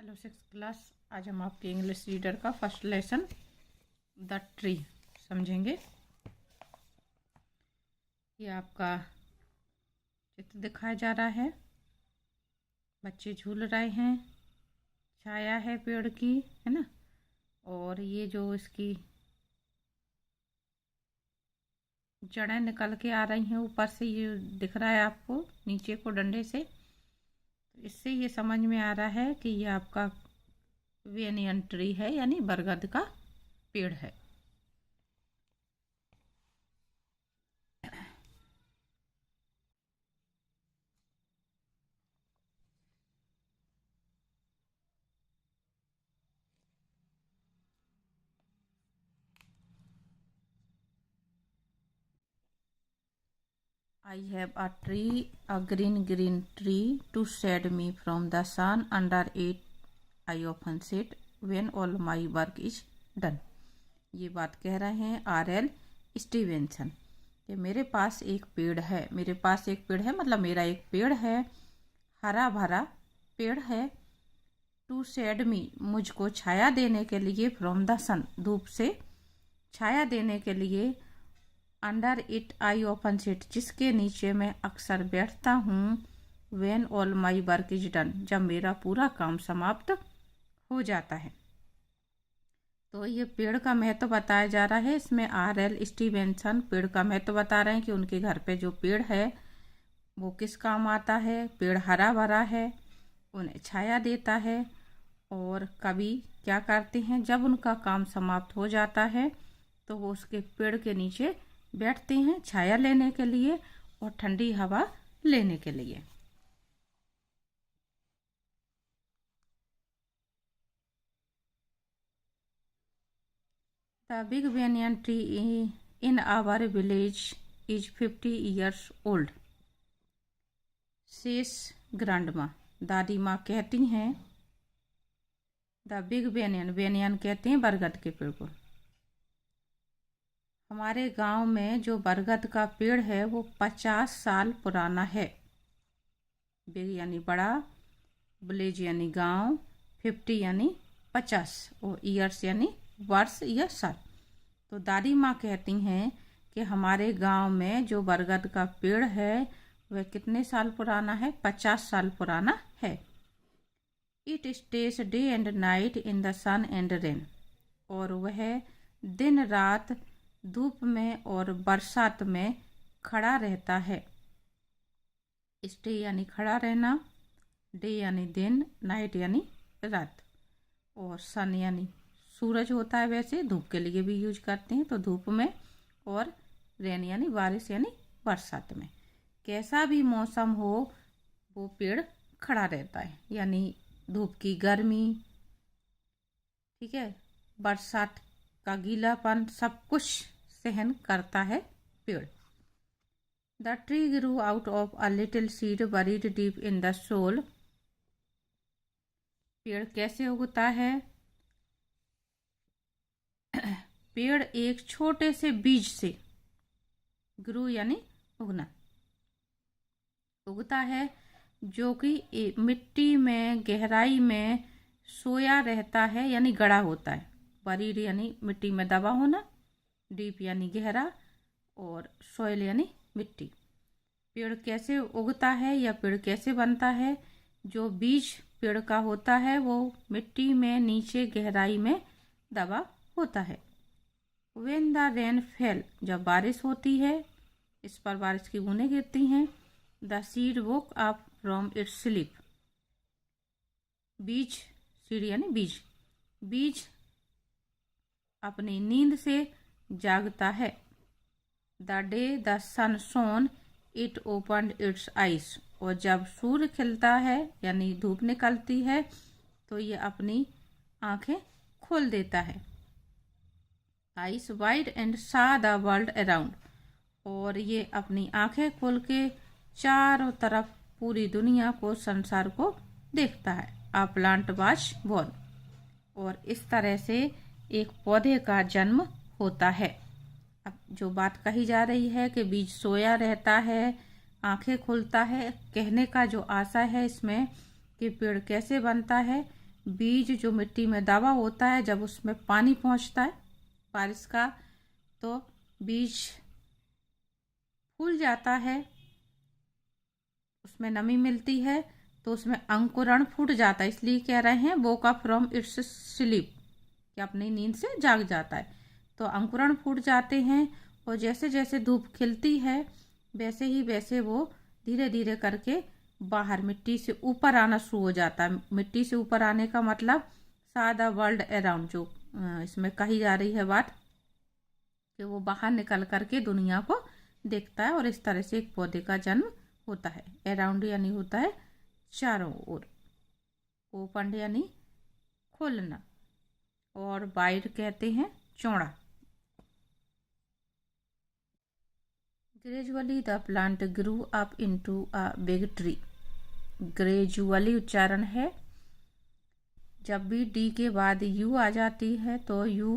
Hello six class. आज हम आपके इंग्लिश रीडर का फर्स्ट लेसन द ट्री समझेंगे। ये आपका चित्र दिखाया जा रहा है। बच्चे झूल रहे हैं, छाया है पेड़ की, है ना। और ये जो इसकी जड़ें निकल के आ रही हैं ऊपर से, ये दिख रहा है आपको नीचे को डंडे से। तो इससे ये समझ में आ रहा है कि ये आपका वेनियन ट्री है, यानी बरगद का पेड़ है। I have a tree, a green tree, to shade me from the sun. Under it I often sit when all my work is done. ये बात कह रहे हैं R.L. स्टीवेंसन कि मेरे पास एक पेड़ है। मेरे पास एक पेड़ है मतलब मेरा एक पेड़ है, हरा भरा पेड़ है। टू शेड मी, मुझको छाया देने के लिए, फ्रॉम द सन, धूप से छाया देने के लिए। Under it I often sit, जिसके नीचे मैं अक्सर बैठता हूँ। When all my work is done, जब मेरा पूरा काम समाप्त हो जाता है। तो ये पेड़ का महत्व बताया जा रहा है। इसमें R.L. स्टीवेंसन पेड़ का महत्व बता रहे हैं कि उनके घर पे जो पेड़ है वो किस काम आता है। पेड़ हरा भरा है, उन्हें छाया देता है। और कभी क्या करते हैं, जब उनका काम समाप्त हो जाता है तो वो उसके पेड़ के नीचे बैठते हैं छाया लेने के लिए और ठंडी हवा लेने के लिए। The big banyan tree in our village is 50 years old, says grandma. दादी माँ कहती हैं, द बिग बेनियन, बेनियन कहते हैं बरगद के पेड़ को। हमारे गांव में जो बरगद का पेड़ है वो 50 साल पुराना है। बिग यानी बड़ा, विलेज यानी गांव, 50 यानी 50 और ईयर्स यानी वर्ष या साल। तो दादी माँ कहती हैं कि हमारे गांव में जो बरगद का पेड़ है वह कितने साल पुराना है, 50 साल पुराना है। It stays day and night in the sun and rain, और वह दिन रात धूप में और बरसात में खड़ा रहता है। स्टे यानी खड़ा रहना, डे यानी दिन, नाइट यानी रात, और सन यानी सूरज होता है, वैसे धूप के लिए भी यूज करते हैं तो धूप में, और रेन यानी बारिश यानी बरसात में। कैसा भी मौसम हो वो पेड़ खड़ा रहता है, यानी धूप की गर्मी, ठीक है, बरसात का गीलापन, सब कुछ सहन करता है पेड़। The tree grew out of a little seed buried deep in the soil. पेड़ कैसे उगता है? पेड़ एक छोटे से बीज से, ग्रू यानी उगना, उगता है, जो कि मिट्टी में गहराई में सोया रहता है, यानी गड़ा होता है। बरीड यानी मिट्टी में दबा होना, डीप यानी गहरा, और सॉइल यानी मिट्टी। पेड़ कैसे उगता है या पेड़ कैसे बनता है? जो बीज पेड़ का होता है वो मिट्टी में नीचे गहराई में दबा होता है। When the rain fell, जब बारिश होती है, इस पर बारिश की बूंदें गिरती हैं। The seed woke up from its sleep, बीज, सीड यानी बीज, बीज अपनी नींद से जागता है। The day the sun shone it opened its eyes, और जब सूर्य खिलता है यानी धूप निकलती है तो ये अपनी आंखें खोल देता है। आइज वाइड एंड सा द वर्ल्ड अराउंड, और ये अपनी आंखें खोल के चारों तरफ पूरी दुनिया को, संसार को देखता है। आ प्लांट वाज बोर्न, और इस तरह से एक पौधे का जन्म होता है। अब जो बात कही जा रही है कि बीज सोया रहता है, आंखें खुलता है, कहने का जो आशा है इसमें कि पेड़ कैसे बनता है। बीज जो मिट्टी में दबा होता है, जब उसमें पानी पहुंचता है बारिश का, तो बीज फूल जाता है, उसमें नमी मिलती है, तो उसमें अंकुरण फूट जाता है। इसलिए कह रहे हैं वोका फ्रॉम इट्स स्लीप, कि अपनी नींद से जाग जाता है। तो अंकुरण फूट जाते हैं, और जैसे जैसे धूप खिलती है वैसे वो धीरे धीरे करके बाहर मिट्टी से ऊपर आना शुरू हो जाता है। मिट्टी से ऊपर आने का मतलब सादा वर्ल्ड अराउंड, जो इसमें कही जा रही है बात, कि वो बाहर निकल करके दुनिया को देखता है, और इस तरह से एक पौधे का जन्म होता है। अराउंड यानी होता है चारों ओर, ओपन यानी खोलना, और वाइड कहते हैं चौड़ा। Gradually the plant grew up into a big tree. Gradually उच्चारण है, जब भी डी के बाद यू आ जाती है तो यू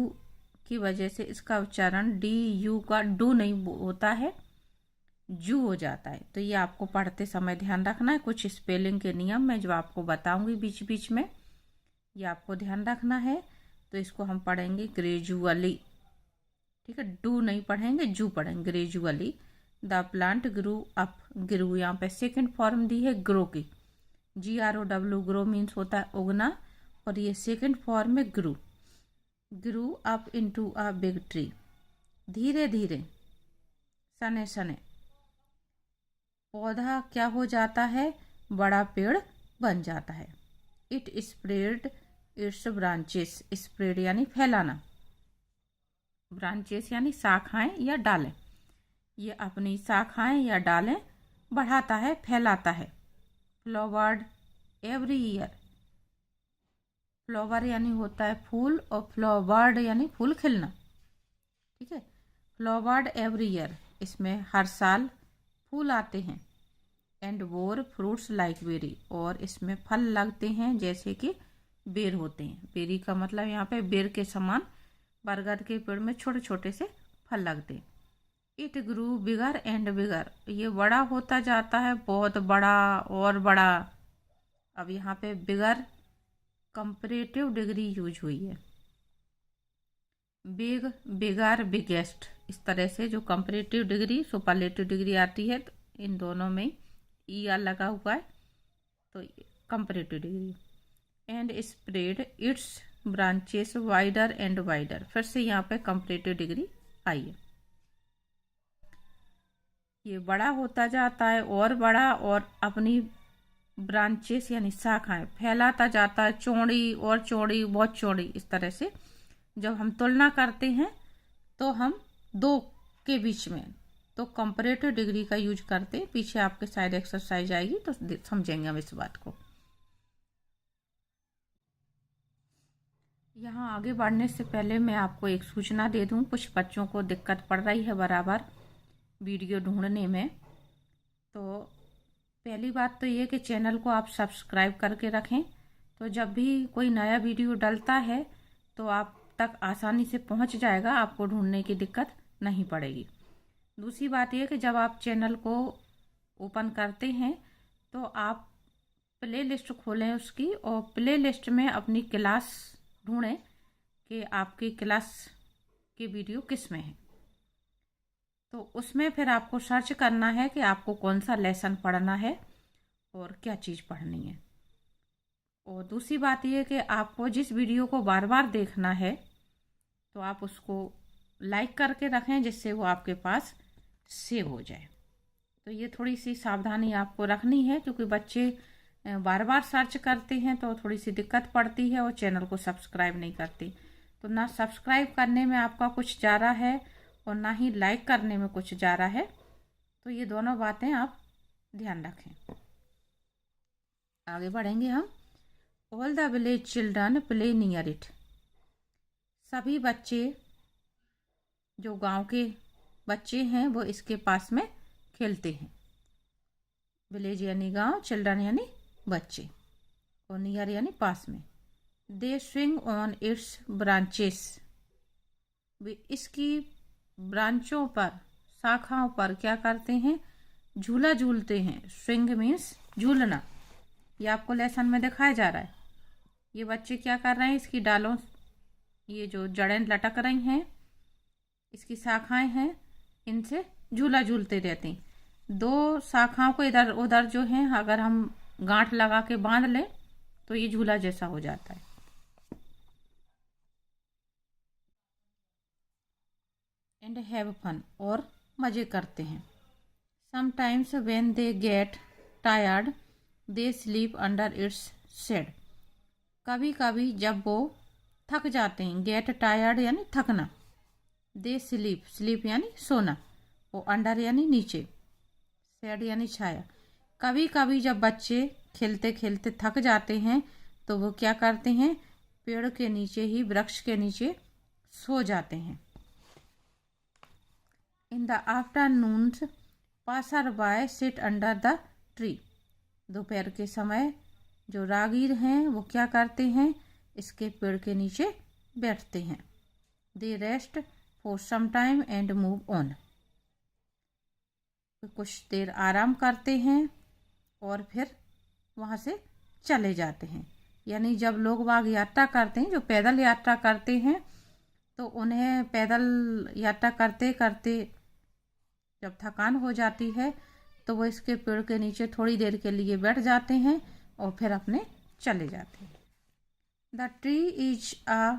की वजह से इसका उच्चारण डी यू का डू नहीं होता है, जू हो जाता है। तो ये आपको पढ़ते समय ध्यान रखना है। कुछ स्पेलिंग के नियम मैं जो आपको बताऊंगी बीच बीच में, ये आपको ध्यान रखना है। तो इसको हम पढ़ेंगे ग्रेजुअली, ठीक है, डू नहीं पढ़ेंगे, जू पढ़ेंगे। Gradually the plant grew up, grew यहाँ पे सेकेंड फॉर्म दी है ग्रो की, GROW, ग्रो मीन्स होता है उगना, और ये सेकेंड फॉर्म में grew, grew up into a big tree. धीरे धीरे सने सने पौधा क्या हो जाता है, बड़ा पेड़ बन जाता है। It spread it's branches, spread यानी फैलाना, ब्रांचेस यानी शाखाएं या डालें। ये अपनी शाखाएं या डालें बढ़ाता है, फैलाता है। फ्लावर्ड एवरी ईयर, फ्लावर यानी होता है फूल, और फ्लावर्ड यानी फूल खिलना, ठीक है। फ्लावर्ड एवरी ईयर, इसमें हर साल फूल आते हैं। And bore fruits like berry, और इसमें फल लगते हैं जैसे कि बेर होते हैं। बेरी का मतलब यहाँ पे बेर के समान बरगद के पेड़ में छोटे छोटे से फल लगते हैं। It grew bigger and bigger, ये बड़ा होता जाता है, बहुत बड़ा और बड़ा। अब यहाँ पे बिगर कंपैरेटिव डिग्री यूज हुई है, बिग, बिगर, बिगेस्ट, इस तरह से जो कंपैरेटिव डिग्री सुपरलेटिव डिग्री आती है, तो इन दोनों में ER लगा हुआ है, तो comparative degree. And spread it's branches wider and wider, फिर से यहाँ पे कंपैरेटिव डिग्री आई है। ये बड़ा होता जाता है और बड़ा, और अपनी ब्रांचेस यानी शाखाएं फैलाता जाता है, चौड़ी और चौड़ी, बहुत चौड़ी। इस तरह से जब हम तुलना करते हैं तो हम दो के बीच में तो कंपैरेटिव डिग्री का यूज करते हैं। पीछे आपके साइड एक्सरसाइज आएगी तो समझेंगे हम इस बात को। यहाँ आगे बढ़ने से पहले मैं आपको एक सूचना दे दूँ, कुछ बच्चों को दिक्कत पड़ रही है बराबर वीडियो ढूंढने में। तो पहली बात तो ये कि चैनल को आप सब्सक्राइब करके रखें, तो जब भी कोई नया वीडियो डलता है तो आप तक आसानी से पहुंच जाएगा, आपको ढूंढने की दिक्कत नहीं पड़ेगी। दूसरी बात यह कि जब आप चैनल को ओपन करते हैं तो आप प्ले लिस्ट खोलें उसकी, और प्ले लिस्ट में अपनी क्लास ढूंढें कि आपकी क्लास की वीडियो किस में है। तो उसमें फिर आपको सर्च करना है कि आपको कौन सा लेसन पढ़ना है और क्या चीज़ पढ़नी है। और दूसरी बात यह कि आपको जिस वीडियो को बार बार देखना है तो आप उसको लाइक करके रखें, जिससे वो आपके पास सेव हो जाए। तो ये थोड़ी सी सावधानी आपको रखनी है, क्योंकि बच्चे बार बार सर्च करते हैं तो थोड़ी सी दिक्कत पड़ती है और चैनल को सब्सक्राइब नहीं करते। तो ना सब्सक्राइब करने में आपका कुछ जा रहा है और ना ही लाइक करने में कुछ जा रहा है, तो ये दोनों बातें आप ध्यान रखें। आगे बढ़ेंगे हम। All the village children play near it, सभी बच्चे जो गांव के बच्चे हैं वो इसके पास में खेलते हैं। विलेज यानी गांव, चिल्ड्रन यानी बच्चे, और नियर यानी पास में। दे स्विंग ऑन इट्स ब्रांचेस, वे इसकी ब्रांचों पर, शाखाओं पर क्या करते हैं, झूला झूलते हैं। स्विंग मीन्स झूलना, ये आपको लेसन में दिखाया जा रहा है। ये बच्चे क्या कर रहे हैं, इसकी डालों, ये जो जड़ें लटक रही हैं, इसकी शाखाएं हैं, इनसे झूला झूलते रहते हैं। दो शाखाओं को इधर उधर जो है अगर हम गांठ लगा के बांध लें तो ये झूला जैसा हो जाता है। एंड हैव फन, और मजे करते हैं। Sometimes when they get tired they sleep under its shade. कभी कभी जब वो थक जाते हैं, गेट टायर्ड यानी थकना, दे स्लीप, स्लीप यानी सोना, वो अंडर यानी नीचे, शेड यानी छाया। कभी कभी जब बच्चे खेलते खेलते थक जाते हैं तो वो क्या करते हैं, पेड़ के नीचे ही, वृक्ष के नीचे सो जाते हैं। In the afternoons passer by sit under the tree. दोपहर के समय जो राहगीर हैं वो क्या करते हैं, इसके पेड़ के नीचे बैठते हैं। They rest for some time and move on. कुछ देर आराम करते हैं और फिर वहाँ से चले जाते हैं। यानी जब लोग बाग यात्रा करते हैं, जो पैदल यात्रा करते हैं, तो उन्हें पैदल यात्रा करते करते जब थकान हो जाती है तो वो इसके पेड़ के नीचे थोड़ी देर के लिए बैठ जाते हैं और फिर अपने चले जाते हैं। The tree is a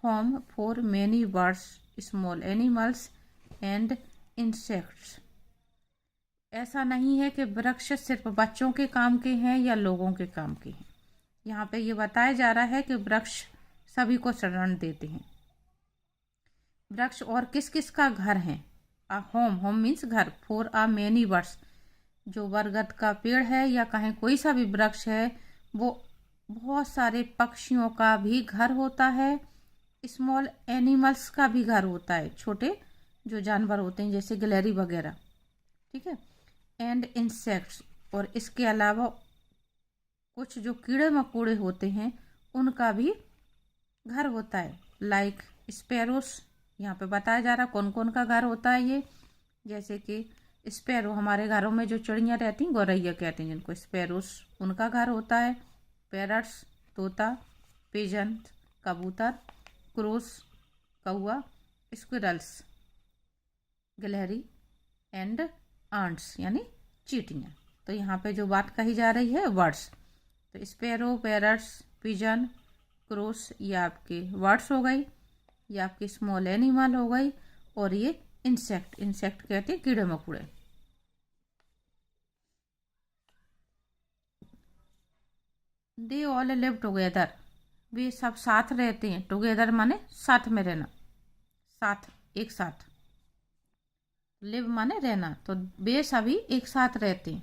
home for many birds, small animals and insects. ऐसा नहीं है कि वृक्ष सिर्फ बच्चों के काम के हैं या लोगों के काम के हैं। यहाँ पे ये बताया जा रहा है कि वृक्ष सभी को शरण देते हैं। वृक्ष और किस किस का घर है, अ होम, होम मीन्स घर, फॉर अ मैनी बर्ड्स, जो बरगद का पेड़ है या कहें कोई सा भी वृक्ष है, वो बहुत सारे पक्षियों का भी घर होता है। स्मॉल एनिमल्स का भी घर होता है, छोटे जो जानवर होते हैं जैसे गिलहरी वगैरह, ठीक है। एंड इंसेक्ट्स, और इसके अलावा कुछ जो कीड़े मकोड़े होते हैं उनका भी घर होता है, लाइक स्पैरोस। यहाँ पे बताया जा रहा कौन कौन का घर होता है ये, जैसे कि स्पैरो, हमारे घरों में जो चिड़ियाँ रहती हैं गौरैया कहते हैं जिनको, स्पैरोस, उनका घर होता है। पैरट्स, तोता, पिजन, कबूतर, क्रोस, कौआ, स्क्विरल्स, गिलहरी, एंड आंट्स यानी चींटियाँ। तो यहाँ पे जो बात कही जा रही है बर्ड्स, तो स्पैरो, पैरट्स, पिजन, क्रोस, ये आपके बर्ड्स हो गई, ये आपकी स्मॉल एनिमल हो गई, और ये इंसेक्ट, इंसेक्ट कहते हैं कीड़े मकोड़े। दे ऑल लिव टुगेदर, वे सब साथ रहते हैं। टुगेदर माने साथ में रहना, साथ, एक साथ। लिव माने रहना, तो वे सभी एक साथ रहते हैं।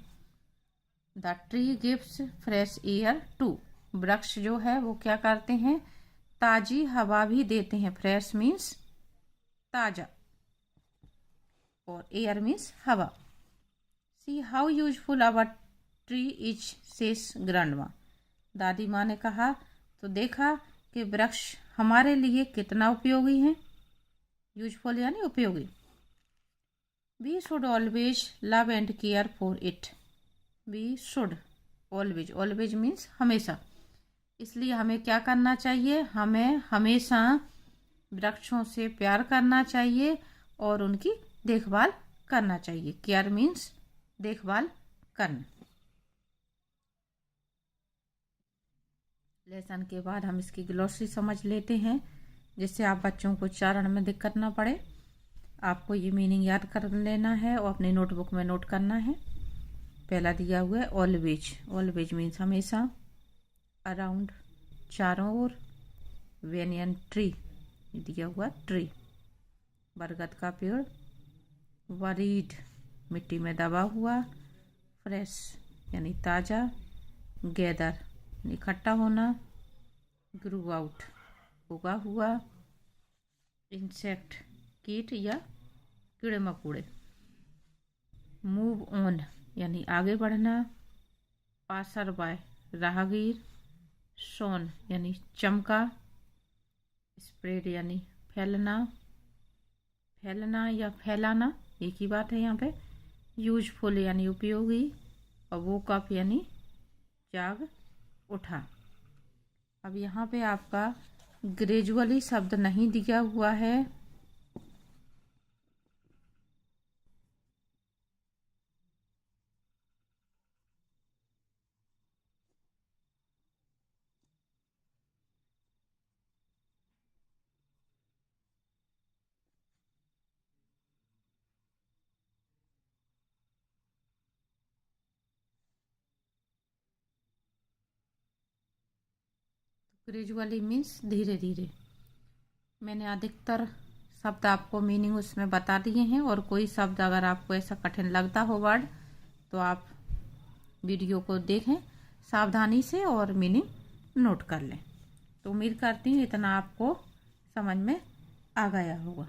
The tree gives fresh air to, वृक्ष जो है वो क्या करते हैं, ताजी हवा भी देते हैं। फ्रेश मीन्स ताजा, और एयर मीन्स हवा। See how useful our tree is, says grandma. दादी माँ ने कहा तो देखा कि वृक्ष हमारे लिए कितना उपयोगी है। यूजफुल यानी उपयोगी। We should always love and care for it. We should always, always means हमेशा, इसलिए हमें क्या करना चाहिए, हमें हमेशा वृक्षों से प्यार करना चाहिए और उनकी देखभाल करना चाहिए। केयर मीन्स देखभाल करना। लेसन के बाद हम इसकी ग्लोसरी समझ लेते हैं, जिससे आप बच्चों को उच्चारण में दिक्कत ना पड़े। आपको ये मीनिंग याद कर लेना है और अपनी नोटबुक में नोट करना है। पहला दिया हुआ है ऑलवेज, ऑलवेज मीन्स हमेशा, अराउंड चारों ओर, वेनियन ट्री दिया हुआ ट्री बरगद का पेड़, वरीड मिट्टी में दबा हुआ, फ्रेश यानी ताज़ा, गैदर इकट्ठा होना, ग्रू आउट उगा हुआ, इंसेक्ट कीट या कीड़े मकोड़े, मूव ऑन यानी आगे बढ़ना, पासर बाय राहगीर, शोन यानी चमका, स्प्रेड यानी फैलना, फैलना या फैलाना एक ही बात है यहाँ पे, यूजफुल यानी उपयोगी, और वोक अप यानी जाग उठा। अब यहाँ पे आपका ग्रेजुअली शब्द नहीं दिया हुआ है, ग्रेजुअली मीन्स धीरे धीरे। मैंने अधिकतर शब्द आपको मीनिंग उसमें बता दिए हैं, और कोई शब्द अगर आपको ऐसा कठिन लगता हो वर्ड, तो आप वीडियो को देखें सावधानी से और मीनिंग नोट कर लें। तो उम्मीद करती हूँ इतना आपको समझ में आ गया होगा।